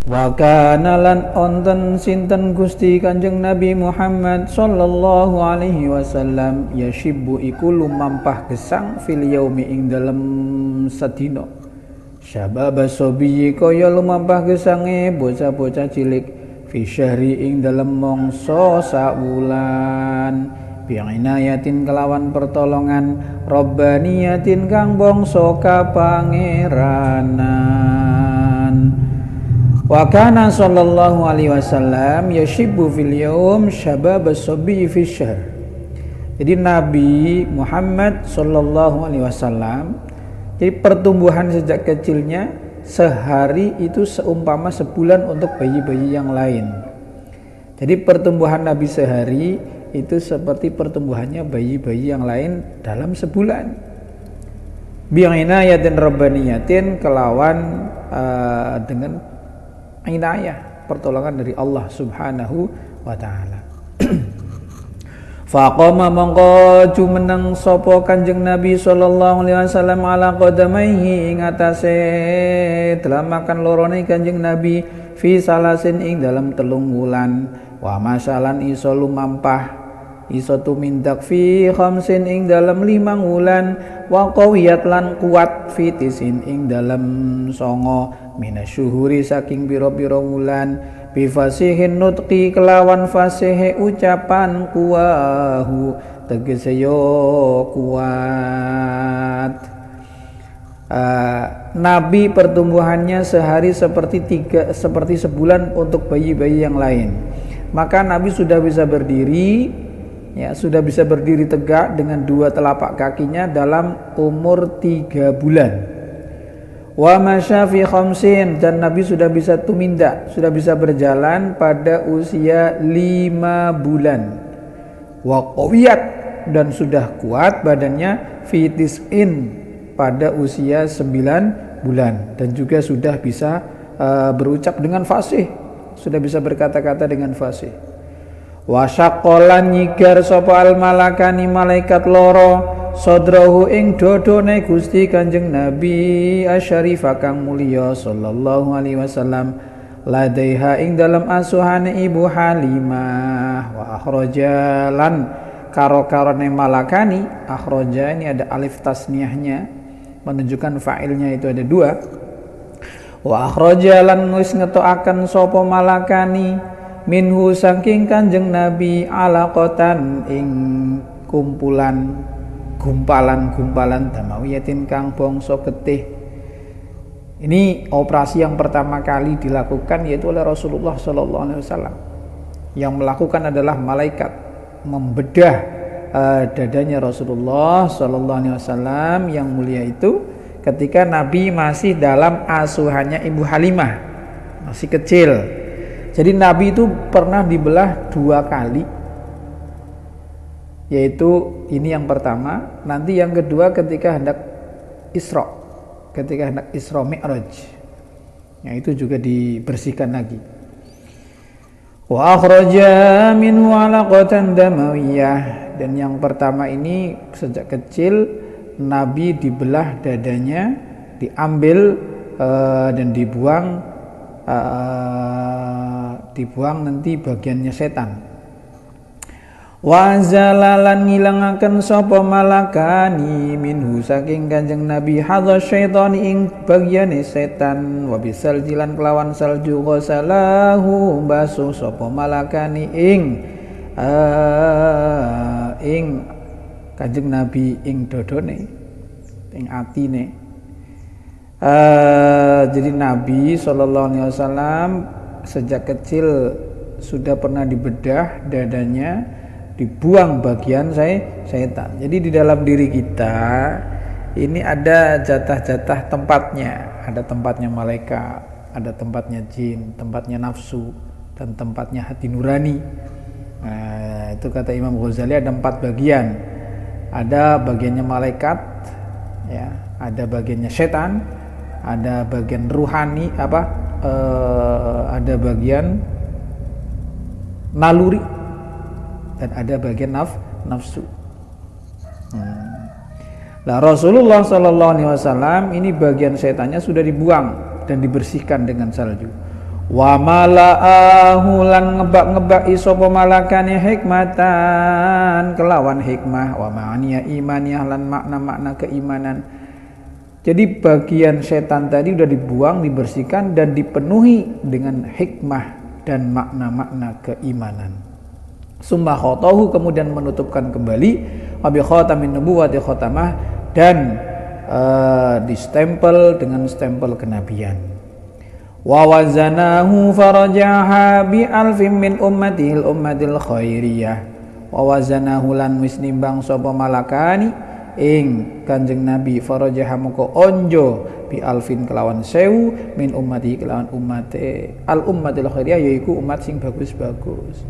Wa kana lan onten sinten Gusti Kanjeng Nabi Muhammad sallallahu alaihi wasallam yashibbu iku lumampah gesang fil yaumi ing dalem sedina. Syababa sobiyi kaya lumampah gesange bocah-bocah cilik fi syahri ing dalem mangsa saulan. Bi'inayatin kelawan pertolongan Rabbaniyatin kang bangsa kapangeranan. Wa kana sallallahu alaihi wasallam yashibbu fil yaum syabab as-sabi fi syahr. Jadi Nabi Muhammad sallallahu alaihi wasallam, jadi pertumbuhan sejak kecilnya sehari itu seumpama sebulan untuk bayi-bayi yang lain. Jadi pertumbuhan Nabi sehari itu seperti pertumbuhannya bayi-bayi yang lain dalam sebulan. Bi'inayatin rabbaniyatin kelawan dengan inayah, pertolongan dari Allah Subhanahu wa taala. Faqama mongko jumeneng sapa Kanjeng Nabi sallallahu alaihi wasallam ala qadamaihi ing atase delamakan lorone Kanjeng Nabi fi salasin ing dalam 3 wulan. Wa masalan iso lumampah iso tumindak fi khamsin ing dalam 5 wulan. Wa qawiyat lan kuat fi tisin ing dalam 9 minasyuhuri saking pira-pira wulan. Bifasihin nutqi kelawan fasihe ucapan kuwahu tegese yo kuat. Nabi pertumbuhannya sehari seperti sebulan untuk bayi-bayi yang lain. Maka Nabi sudah bisa berdiri, ya sudah bisa berdiri tegak dengan 2 telapak kakinya dalam umur 3 bulan. Wa masya fi khamsin, dan Nabi sudah bisa tumindak, sudah bisa berjalan pada usia 5 bulan. Wa qawiyat, dan sudah kuat badannya fi tis'in pada usia 9 bulan, dan juga sudah bisa berucap dengan fasih, sudah bisa berkata-kata dengan fasih. Wa syaqqalan nyigar sapa al malakani malaikat loro sadrahu ing dodone Gusti Kanjeng Nabi asyarifah kang mulya sallallahu alaihi wasallam ladaiha ing dalam asuhane Ibu Halimah. Wa akhrajalan karo-karone malakani, akhraja ini ada alif tasniyahnya menunjukkan fa'ilnya itu ada 2. Wa akhrajalan wis ngetokaken sapa malakani minhu saking Kanjeng Nabi alaqatan ing kumpulan gumpalan-gumpalan damawiyatin kang bangsa getih. Ini operasi yang pertama kali dilakukan yaitu oleh Rasulullah sallallahu alaihi wasallam. Yang melakukan adalah malaikat membedah dadanya Rasulullah sallallahu alaihi wasallam yang mulia itu ketika Nabi masih dalam asuhannya Ibu Halimah, masih kecil. Jadi Nabi itu pernah dibelah 2 kali, yaitu ini yang pertama, nanti yang kedua ketika hendak Isra, ketika hendak Isra Mi'raj, yang itu juga dibersihkan lagi. Wa akhraja minhu 'alaqatan damawiyah, dan yang pertama ini sejak kecil Nabi dibelah dadanya, diambil dan dibuang nanti bagiannya setan. Wa zalalan ngilangaken sapa malakani minhu saking Kanjeng Nabi hadza syaitani ing bagiane setan. Wa bisal jilan kelawan salju ghasalahu basu sapa malakani ing Kanjeng Nabi ing dodone, ing atine. Jadi Nabi sallallahu alaihi wasallam sejak kecil sudah pernah dibedah dadanya, dibuang bagian setan. Jadi di dalam diri kita ini ada jatah-jatah tempatnya, ada tempatnya malaikat, ada tempatnya jin, tempatnya nafsu, dan tempatnya hati nurani. Nah, itu kata Imam Ghazali ada 4 bagian. Ada bagiannya malaikat, ya, ada bagiannya setan, ada bagian ruhani, ada bagian naluri, dan ada bagian nafsu. Nah, Rasulullah sallallahu alaihi wasallam ini bagian setannya sudah dibuang dan dibersihkan dengan salju. Wa mala'ahu lan ngebak-ngebaki sapa malakane hikmatan kelawan hikmah, wa ma'aniya imaniyah lan makna-makna keimanan. Jadi bagian setan tadi udah dibuang, dibersihkan dan dipenuhi dengan hikmah dan makna-makna keimanan. Summa khotahu, kemudian menutupkan kembali wa bi khatamin nubuwati khatamah, dan distempel dengan stempel kenabian. Wa wazanahu farajaha bi alfin min ummatil khairiyah. Wa wazanahu lan wis nimbang sapa malakani ing Kanjeng Nabi, farajaha moko onjo bi alfin kelawan 1000 min ummati kelawan ummate al ummatil khairiyah, yaiku umat sing bagus-bagus.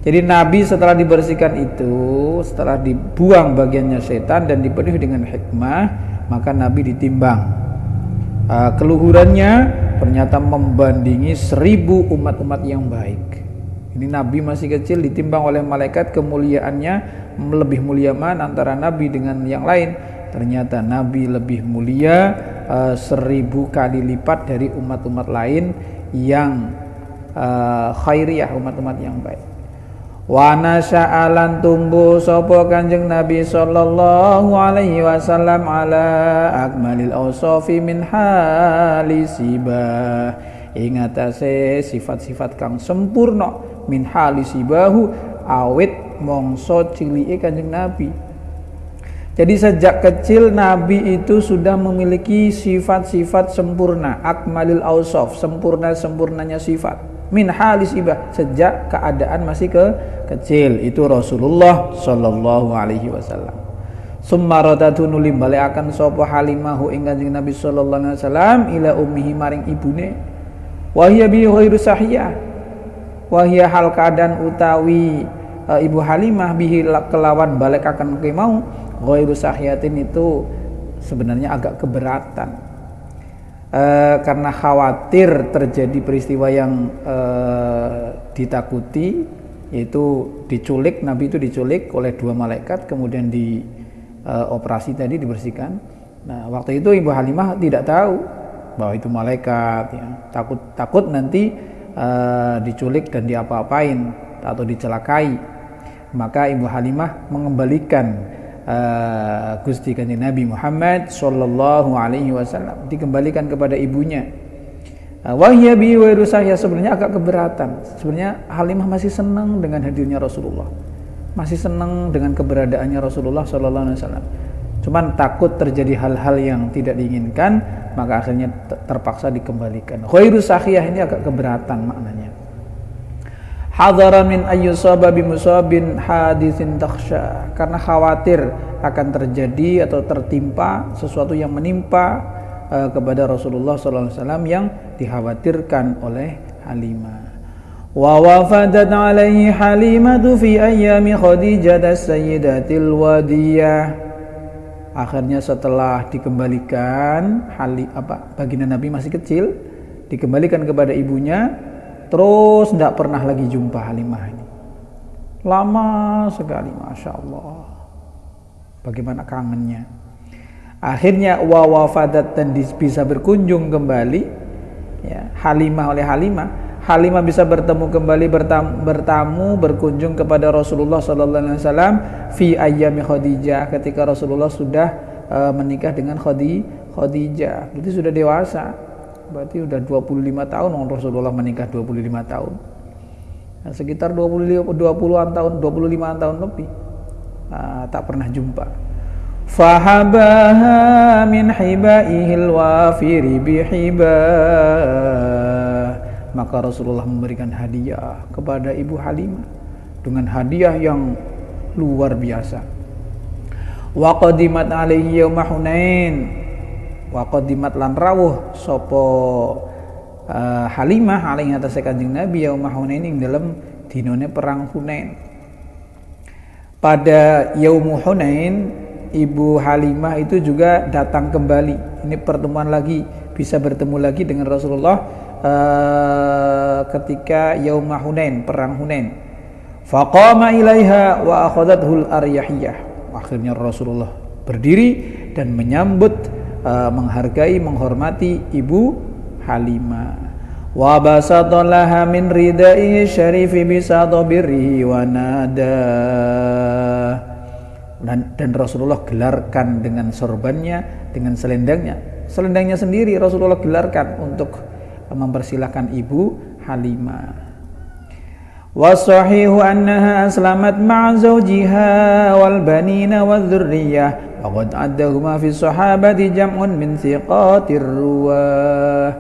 Jadi Nabi setelah dibersihkan itu, setelah dibuang bagiannya setan dan dipenuhi dengan hikmah, maka Nabi ditimbang. Keluhurannya ternyata membandingi 1000 umat-umat yang baik. Ini Nabi masih kecil ditimbang oleh malaikat, kemuliaannya lebih mulia mana antara Nabi dengan yang lain. Ternyata Nabi lebih mulia 1000 kali lipat dari umat-umat lain yang khairiyah, umat-umat yang baik. Wa nasya'alan tumbuh sapa Kanjeng Nabi sallallahu alaihi wasallam ala akmalil awsafi min hali sibah, ing atase sifat-sifat kang sempurna min hali sibahu awit mongso cilike Kanjeng Nabi. Jadi sejak kecil Nabi itu sudah memiliki sifat-sifat sempurna, akmalil awsaf, sempurnanya sifat. Min halis ibah, sejak keadaan masih kecil itu Rasulullah sallallahu alaihi wasallam. Summa radatu nuli balekaken sapa Halimah ing Kanjeng Nabi sallallahu alaihi wasallam ila ummihi maring ibune. Wa hiya bi ghairu sahiyah. Wa hiya hal keadaan utawi Ibu Halimah bihi kelawan balekaken kemau ghairu sahiyatin, itu sebenarnya agak keberatan. Karena khawatir terjadi peristiwa yang ditakuti, yaitu diculik. Nabi itu diculik oleh 2 malaikat, kemudian dioperasi tadi, dibersihkan. Nah, waktu itu Ibu Halimah tidak tahu bahwa itu malaikat, ya. Takut nanti diculik dan diapa-apain atau dicelakai. Maka Ibu Halimah mengembalikan Gusti Kanjeng Nabi Muhammad sallallahu alaihi wasallam, dikembalikan kepada ibunya. Wahya bi wirusahya, sebenarnya agak keberatan. Sebenarnya Halimah masih senang dengan hadirnya Rasulullah, masih senang dengan keberadaannya Rasulullah sallallahu alaihi wasallam. Cuman takut terjadi hal-hal yang tidak diinginkan, maka akhirnya terpaksa dikembalikan. Wirusahya ini agak keberatan maknanya. Hadara min ayyusaba bimusabin hadithin takhsha, karena khawatir akan terjadi atau tertimpa sesuatu yang menimpa kepada Rasulullah sallallahu alaihi wasallam yang dikhawatirkan oleh Halimah. Wa wafadat alaihi Halimatu fi ayyami Khadijah as-sayyidatil wadiyah. Akhirnya setelah dikembalikan baginda Nabi masih kecil, dikembalikan kepada ibunya. Terus tidak pernah lagi jumpa Halimah ini. Lama sekali, Masya Allah. Bagaimana kangennya. Akhirnya wafadat, dan bisa berkunjung kembali, ya, Halimah oleh Halimah. Halimah bisa bertemu kembali, berkunjung kepada Rasulullah sallallahu alaihi wasallam fi ayyami Khadijah, ketika Rasulullah sudah menikah dengan Khadijah. Berarti sudah dewasa. Berarti udah 25 tahun Rasulullah menikah, 25 tahun. Nah, sekitar 20-an tahun, 25 tahun lebih. Tak pernah jumpa. Fahabaha min hibaihil wafiri bihibah. Maka Rasulullah memberikan hadiah kepada Ibu Halimah dengan hadiah yang luar biasa. Wa qadimat alaihi yauma Hunain. Wa qadimat lan rawuh sapa Halimah alaihi atas Kanjeng Nabi yauma Hunain ing dalam dinane perang Hunain. Pada yaum Hunain Ibu Halimah itu juga datang kembali. Ini pertemuan lagi, bisa bertemu lagi dengan Rasulullah ketika yaum Hunain, perang Hunain. Faqama ilaiha wa akhadathul aryahiyah. Akhirnya Rasulullah berdiri dan menyambut, menghargai, menghormati Ibu Halimah. wa basata laha min ridaihi syarifi bisata birrihi wa nada. Dan Rasulullah gelarkan dengan sorbannya, dengan selendangnya sendiri Rasulullah gelarkan untuk mempersilahkan Ibu Halimah. Wasahihu annaha aslamat ma'a zawjiha wal banina wal dzurriyyah wa qad addahuma fi sahabati jam'un min thiqatir ruwah.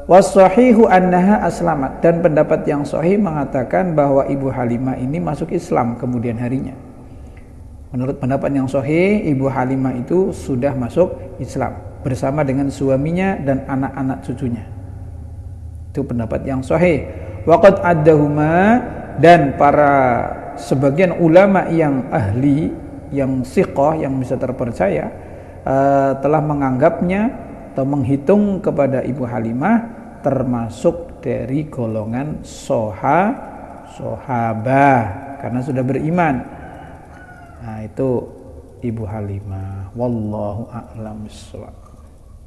Wasahihu annaha aslamat, dan pendapat yang sahih mengatakan bahwa Ibu Halimah ini masuk Islam kemudian harinya. Menurut pendapat yang sahih, Ibu Halimah itu sudah masuk Islam bersama dengan suaminya dan anak-anak cucunya. Itu pendapat yang sahih. Waqad addahuma, dan para sebagian ulama yang ahli, yang thiqah, yang bisa terpercaya, telah menganggapnya atau menghitung kepada Ibu Halimah termasuk dari golongan sahabah karena sudah beriman. Nah, itu Ibu Halimah. Wallahu a'lam bishawab.